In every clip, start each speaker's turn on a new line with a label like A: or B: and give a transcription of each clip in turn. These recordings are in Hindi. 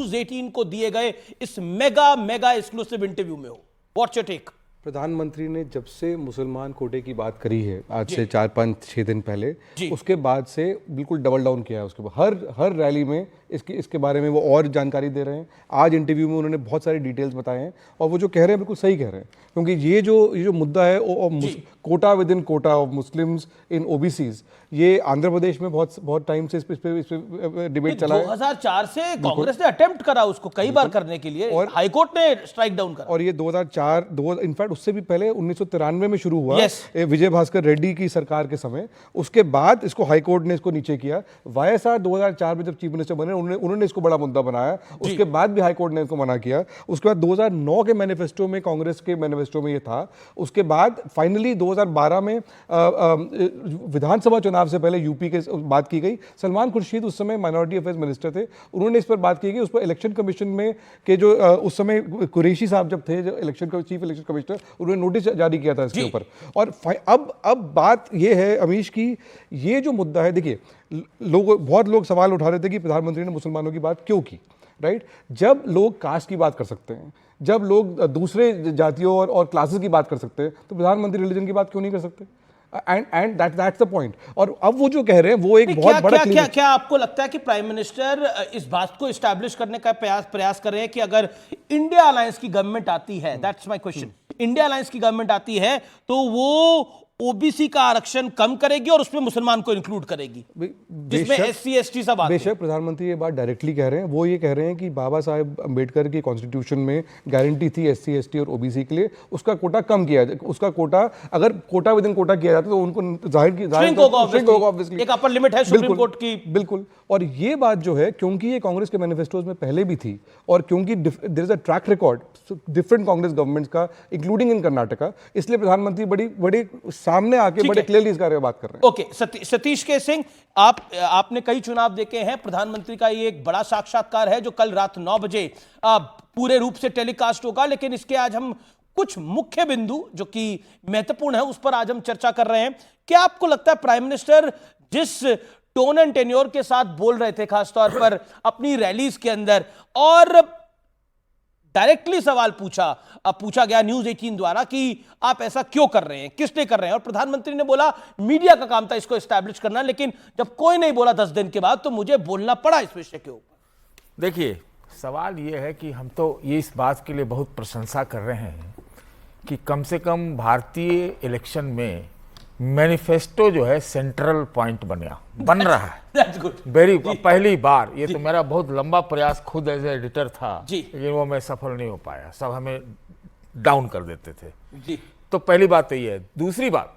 A: न्यूज 18 को दिए गए इस मेगा एक्सक्लूसिव इंटरव्यू में हो। What's your take?
B: प्रधानमंत्री ने जब से मुसलमान कोटे की बात करी है आज से 4-5-6 दिन पहले, उसके बाद से बिल्कुल डबल डाउन किया है। उसके बाद हर रैली में इसके बारे में वो और जानकारी दे रहे हैं। आज इंटरव्यू में उन्होंने बहुत सारी डिटेल्स बताए हैं और वो जो कह रहे हैं बिल्कुल सही कह रहे हैं, क्योंकि ये जो मुद्दा है quota within quota of Muslims in OBCs, ये आंध्र प्रदेश में बहुत टाइम से इस पे डिबेट चला है।
A: 2004 से कांग्रेस ने अटेम्प्ट करा उसको कई बार करने के लिए और हाईकोर्ट ने स्ट्राइक डाउन करा।
B: और ये 2004 इनफैक्ट उससे भी पहले 1993 में शुरू हुआ विजय भास्कर रेड्डी की सरकार के समय। उसके बाद इसको हाईकोर्ट ने इसको नीचे किया। वाईएसआर 2004 में जब चीफ मिनिस्टर बने उन्होंने इसको बड़ा मुद्दा बनाया, उसके बाद भी हाईकोर्ट ने इसको मना किया। उसके बाद 2009 के मैनिफेस्टो में, कांग्रेस के मैनिफेस्टो में ये था। उसके बाद फाइनली 2012 में विधानसभा चुनाव से पहले यूपी के बात की गई। सलमान खुर्शीद उस समय माइनॉरिटी अफेयर्स मिनिस्टर थे, उन्होंने इस पर बात की गई। उस पर इलेक्शन कमीशन में के जो उस समय कुरैशी साहब जब थे, जो चीफ इलेक्शन कमिश्नर, उन्होंने नोटिस जारी किया था इसके ऊपर। और अब बात ये है अमीश की, ये जो मुद्दा है, देखिए बहुत लोग सवाल उठा रहे थे कि प्रधानमंत्री ने मुसलमानों की बात क्यों की, राइट? जब लोग कास्ट की बात कर सकते हैं, जब लोग दूसरे जातियों और क्लासेस की बात कर सकते हैं, तो प्रधानमंत्री रिलीजन की बात क्यों नहीं कर सकते? And that's the point. और अब वो जो कह रहे हैं वो एक बहुत बड़ा
A: क्या आपको लगता है कि प्राइम मिनिस्टर इस बात को एस्टैब्लिश करने का प्रयास कर रहे हैं कि अगर इंडिया अलायंस की गवर्नमेंट आती है, that's my question, India alliance की गवर्नमेंट आती है तो वो ओबीसी का आरक्षण कम करेगी और उसमें मुसलमान को इंक्लूड करेगी, जिसमें एससी एसटी सब आते हैं?
B: बेशक प्रधानमंत्री ये बात डायरेक्टली कह रहे हैं। वो ये कह रहे हैं कि बाबा साहेब अंबेडकर की कॉन्स्टिट्यूशन में गारंटी थी एससी एसटी और ओबीसी के लिए, उसका कोटा कम किया जाए। उसका कोटा अगर कोटा विद इन कोटा किया जाता तो उनको जाहिर
A: एक अपर लिमिट है सुप्रीम कोर्ट की।
B: बिल्कुल। और ये बात जो है, क्योंकि ये कांग्रेस के मैनिफेस्टोज में पहले भी थी और क्योंकि there is a track record different Congress governments का, इंक्लूडिंग इन कर्नाटका, इसलिए प्रधानमंत्री बड़ी सामने आके बड़े क्लियरली इस बारे में बात कर रहे हैं।
A: ओके, सतीश के सिंह, आपने कई चुनाव देखे हैं। प्रधानमंत्री का ये एक बड़ा साक्षात्कार है जो कल रात 9 बजे पूरे रूप से टेलीकास्ट होगा, लेकिन इसके आज हम कुछ मुख्य बिंदु जो कि महत्वपूर्ण है उस पर आज हम चर्चा कर रहे हैं। क्या आपको लगता है प्राइम मिनिस्टर जिस टोन एंड टेन्योर के साथ बोल रहे थे खासतौर पर अपनी रैलीज के अंदर, और डायरेक्टली सवाल पूछा गया न्यूज 18 द्वारा कि आप ऐसा क्यों कर रहे हैं, किस लिए कर रहे हैं, और प्रधानमंत्री ने बोला मीडिया का काम था इसको एस्टैब्लिश करना, लेकिन जब कोई नहीं बोला 10 दिन के बाद तो मुझे बोलना पड़ा इस विषय के ऊपर।
C: देखिए, सवाल यह है कि हम तो ये इस बात के लिए बहुत प्रशंसा कर रहे हैं कि कम से कम भारतीय इलेक्शन में मैनिफेस्टो जो है सेंट्रल पॉइंट बन रहा है। वेरी पहली बार। ये तो मेरा बहुत लंबा प्रयास खुद एज एडिटर था, लेकिन वो मैं सफल नहीं हो पाया, सब हमें डाउन कर देते थे। तो पहली बात तो ये है। दूसरी बात,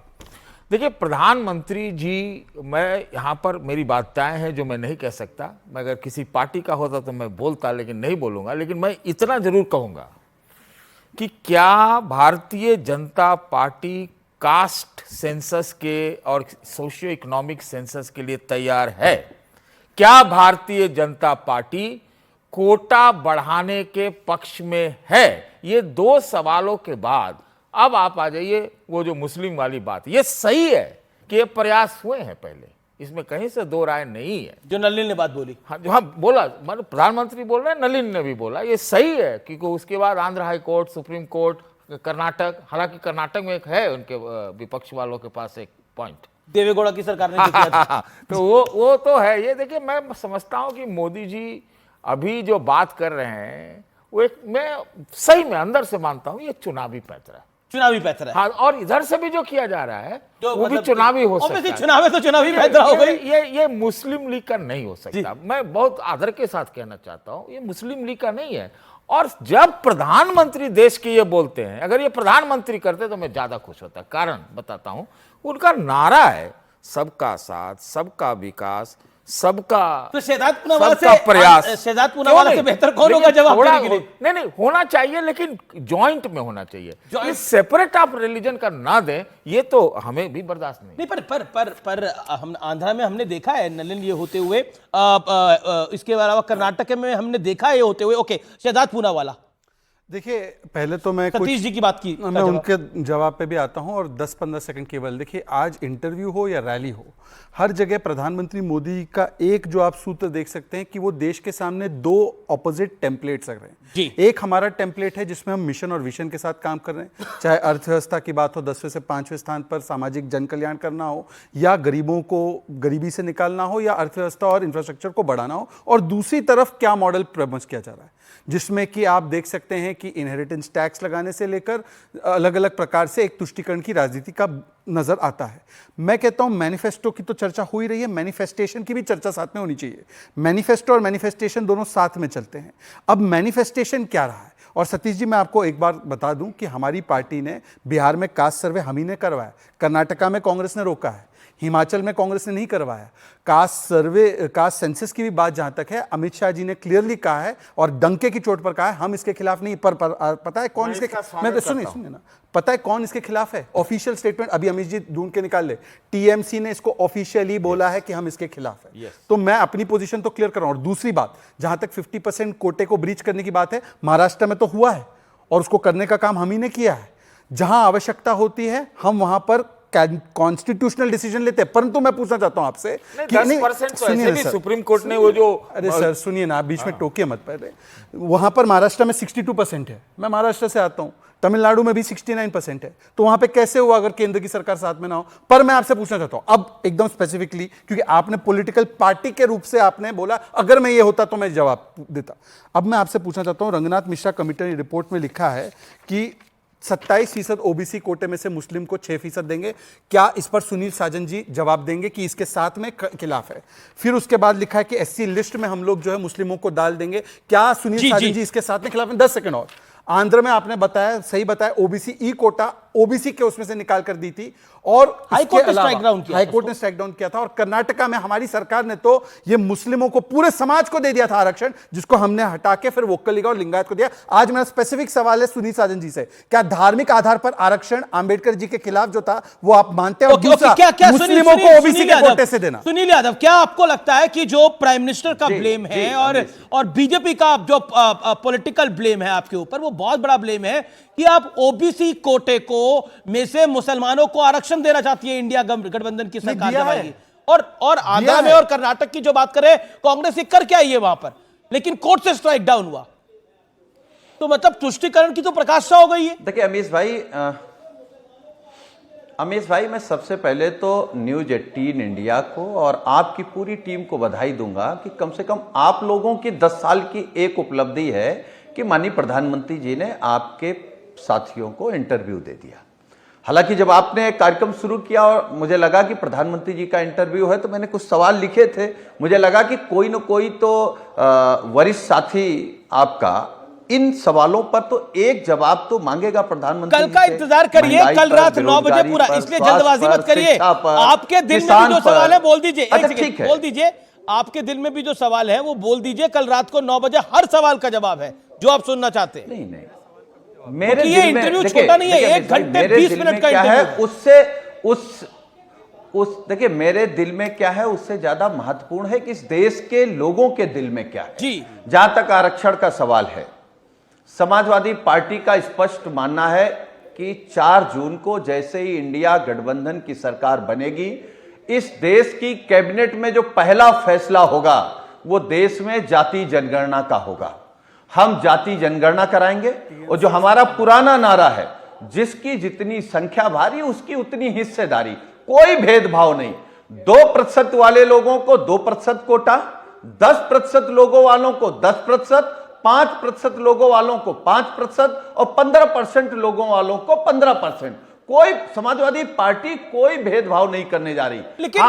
C: देखिए प्रधानमंत्री जी, मैं यहाँ पर मेरी बातें हैं जो मैं नहीं कह सकता, मैं अगर किसी पार्टी का होता तो मैं बोलता, लेकिन नहीं बोलूँगा। लेकिन मैं इतना जरूर कहूँगा कि क्या Bharatiya Janata party caste census के और सोशियो इकोनॉमिक सेंसस के लिए तैयार है? क्या भारतीय जनता पार्टी कोटा बढ़ाने के पक्ष में है? ये दो सवालों के बाद अब आप आ जाइए वो जो मुस्लिम वाली बात। ये सही है कि ये प्रयास हुए हैं पहले, इसमें कहीं से दो राय नहीं है।
A: जो नलिन ने बात बोली,
C: हाँ बोला, मतलब प्रधानमंत्री बोल रहे हैं, नलिन ने भी बोला, ये सही है। क्योंकि उसके बाद Andhra high court, supreme court, Karnataka, हालांकि कर्नाटक में एक है उनके विपक्ष वालों के पास एक पॉइंट,
A: देवेगौड़ा की सरकार ने जो किया था।
C: तो वो तो है। ये देखिए, मैं समझता हूं कि मोदी जी अभी जो बात कर रहे हैं वो एक, मैं सही में अंदर से मानता हूं ये चुनावी पैंतरा है। हाँ, और इधर से भी जो किया जा रहा है वो भी चुनावी हो सकता है।
A: चुनाव है तो चुनावी पैंतरा हो गई।
C: ये मुस्लिम लीग का नहीं हो सकता। मैं बहुत आदर के साथ कहना चाहता हूं, ये मुस्लिम लीग का नहीं है। और जब प्रधानमंत्री देश के ये बोलते हैं, अगर ये प्रधानमंत्री करते तो मैं ज्यादा खुश होता। कारण बताता हूं, उनका नारा है सबका साथ, सबका विकास, सबका
A: तो शहजाद पूनावाला से बेहतर कौन होगा जवाब देने के लिए?
C: नहीं होना चाहिए, लेकिन जॉइंट में होना चाहिए। ये सेपरेट ऑफ रिलीजन का ना दे, ये तो हमें भी बर्दाश्त नहीं।
A: पर हम आंध्रा में हमने देखा है नलिन ये होते हुए, इसके अलावा कर्नाटक में हमने देखा है ये होते हुए। ओके, शहजाद पूनावाला,
D: देखिए, पहले तो मैं
A: सतीश जी की बात की
D: मैं उनके जवाब पे भी आता हूं और 10-15 सेकंड केवल। देखिए, आज इंटरव्यू हो या रैली हो, हर जगह प्रधानमंत्री मोदी का एक जो आप सूत्र देख सकते हैं कि वो देश के सामने दो ऑपोजिट टेम्पलेट्स रख रहे हैं
A: जी।
D: एक हमारा टेम्पलेट है जिसमें हम मिशन और विजन के साथ काम कर रहे हैं, चाहे अर्थव्यवस्था की बात हो 10वें से 5वें स्थान पर सामाजिक जन कल्याण करना हो, या गरीबों को गरीबी से निकालना हो, या अर्थव्यवस्था और इंफ्रास्ट्रक्चर को बढ़ाना हो। और दूसरी तरफ क्या मॉडल प्रमोट किया जा रहा है, जिसमें कि आप देख सकते हैं कि इनहेरिटेंस टैक्स लगाने से लेकर अलग अलग प्रकार से एक तुष्टीकरण की राजनीति का नजर आता है। मैं कहता हूं मैनिफेस्टो की तो चर्चा हो ही रही है, मैनिफेस्टेशन की भी चर्चा साथ में होनी चाहिए। मैनिफेस्टो और मैनिफेस्टेशन दोनों साथ में चलते हैं। अब मैनिफेस्टेशन क्या रहा है, और सतीश जी मैं आपको एक बार बता दूं कि हमारी पार्टी ने बिहार में कास्ट सर्वे हम ही ने करवाया, कर्नाटका में कांग्रेस ने रोका है, हिमाचल में कांग्रेस ने नहीं करवाया। कास्ट सर्वे, कास्ट सेंसस की भी बात जहां तक है, अमित शाह जी ने क्लियरली कहा है और डंके की चोट पर कहा है हम इसके खिलाफ नहीं। पर पता है कौन इसके, मैं सुनिए ना, पता है कौन इसके खिलाफ है? ऑफिशियल स्टेटमेंट अभी अमित जी ढूंढ के निकाल ले, टीएमसी ने इसको ऑफिशियली बोला है कि हम इसके खिलाफ है। तो मैं अपनी पोजीशन तो क्लियर कर रहा हूं। और दूसरी बात, जहां तक 50% कोटे को ब्रीच करने की बात है, महाराष्ट्र में तो हुआ है और उसको करने का काम हम ही ने किया है। जहां आवश्यकता होती है हम वहां पर कॉन्स्टिट्यूशनल डिसीजन लेते हैं। परंतु मैं पूछना चाहता हूं आपसे कि
C: 10% तो ऐसे भी सुप्रीम कोर्ट ने वो जो,
D: अरे सर सुनिए ना, आप बीच में टोकिए मत पहले। वहां पर महाराष्ट्र में 62% है, मैं महाराष्ट्र से आता हूं, तमिलनाडु में भी 69% है। तो वहां पे कैसे हुआ अगर केंद्र की सरकार साथ में ना हो? पर मैं आपसे पूछना चाहता हूं अब एकदम स्पेसिफिकली, क्योंकि आपने पॉलिटिकल पार्टी के रूप से आपने बोला अगर मैं ये होता तो मैं जवाब देता। अब मैं आपसे पूछना चाहता हूं, रंगनाथ मिश्रा कमेटी ने रिपोर्ट में लिखा है कि 27% ओबीसी कोटे में से मुस्लिम को 6% देंगे। क्या इस पर सुनील साजन जी जवाब देंगे कि इसके साथ में खिलाफ है? फिर उसके बाद लिखा है कि एससी लिस्ट में हम लोग जो है मुस्लिमों को डाल देंगे। क्या सुनील साजन जी इसके साथ में खिलाफ है? 10 सेकंड और। आंध्र में आपने बताया, सही बताया, ओबीसी ई कोटा ओबीसी के उसमें से निकाल कर दी थी और
A: हाईकोर्ट ने स्ट्राइक डाउन किया,
D: हाईकोर्ट ने स्ट्राइक डाउन किया था। और कर्नाटका में हमारी सरकार ने तो ये मुस्लिमों को, पूरे समाज को दे दिया था आरक्षण, जिसको हमने हटा के फिर वोक्कल और लिंगायत को दिया। आज मेरा स्पेसिफिक सवाल है सुनील साजन जी से, क्या धार्मिक आधार पर आरक्षण आंबेडकर जी के खिलाफ जो था वो आप मानते हैं?
A: क्या
D: मुस्लिमों को ओबीसी के कोटे से देना।
A: सुनील यादव, क्या आपको लगता है कि जो प्राइम मिनिस्टर का ब्लेम है और बीजेपी का जो पॉलिटिकल ब्लेम है आपके ऊपर, वो बहुत बड़ा ब्लेम है कि आप ओबीसी कोटे को में से मुसलमानों को आरक्षण देना चाहती है इंडिया गठबंधन की सरकार जब आएगी? और आंध्र में और कर्नाटक की जो बात करें, कांग्रेस ये कर क्या है वहां पर, लेकिन कोर्ट से स्ट्राइक डाउन हुआ, तो मतलब तुष्टीकरण की तो प्रकाशा हो गई है।
E: देखिए अमीश भाई, मैं सबसे पहले तो न्यूज 18 इंडिया को और आपकी पूरी टीम को बधाई दूंगा कि कम से कम आप लोगों की 10 साल की एक उपलब्धि है कि माननीय प्रधानमंत्री जी ने आपके साथियों को इंटरव्यू दे दिया। हालांकि जब आपने कार्यक्रम शुरू किया और मुझे लगा कि प्रधानमंत्री जी का इंटरव्यू है, तो मैंने कुछ सवाल लिखे थे। मुझे लगा कि कोई न कोई तो वरिष्ठ साथी आपका इन सवालों पर तो एक जवाब तो मांगेगा प्रधानमंत्री।
A: कल का इंतजार करिए, कल रात 9 बजे पूरा, इसलिए जल्दबाजी मत करिए। आपके दिल में भी जो सवाल है बोल दीजिए, बोल दीजिए। आपके दिल में भी जो सवाल है वो बोल दीजिए। कल रात को 9 बजे हर सवाल का जवाब है जो आप सुनना चाहते हैं।
E: नहीं, मेरे
A: ये इंटरव्यू छोटा नहीं है, 1 घंटे 20 मिनट का
E: क्या है,
A: इंटरव्यू।
E: देखिए मेरे दिल में क्या है उससे ज्यादा महत्वपूर्ण है कि इस देश के लोगों के दिल में क्या है।
A: जी,
E: जहां तक आरक्षण का सवाल है, समाजवादी पार्टी का स्पष्ट मानना है कि 4 जून को जैसे ही इंडिया गठबंधन की सरकार बनेगी, इस देश की कैबिनेट में जो पहला फैसला होगा वो देश में जाति जनगणना का होगा। हम जाति जनगणना कराएंगे और जो हमारा पुराना नारा है, जिसकी जितनी संख्या भारी उसकी उतनी हिस्सेदारी, कोई भेदभाव नहीं। 2% वाले लोगों को 2% कोटा, 10% लोगों वालों को 10%, 5% लोगों वालों को 5% और 15% लोगों वालों को 15%। कोई समाजवादी पार्टी कोई भेदभाव नहीं करने जा रही।
A: लेकिन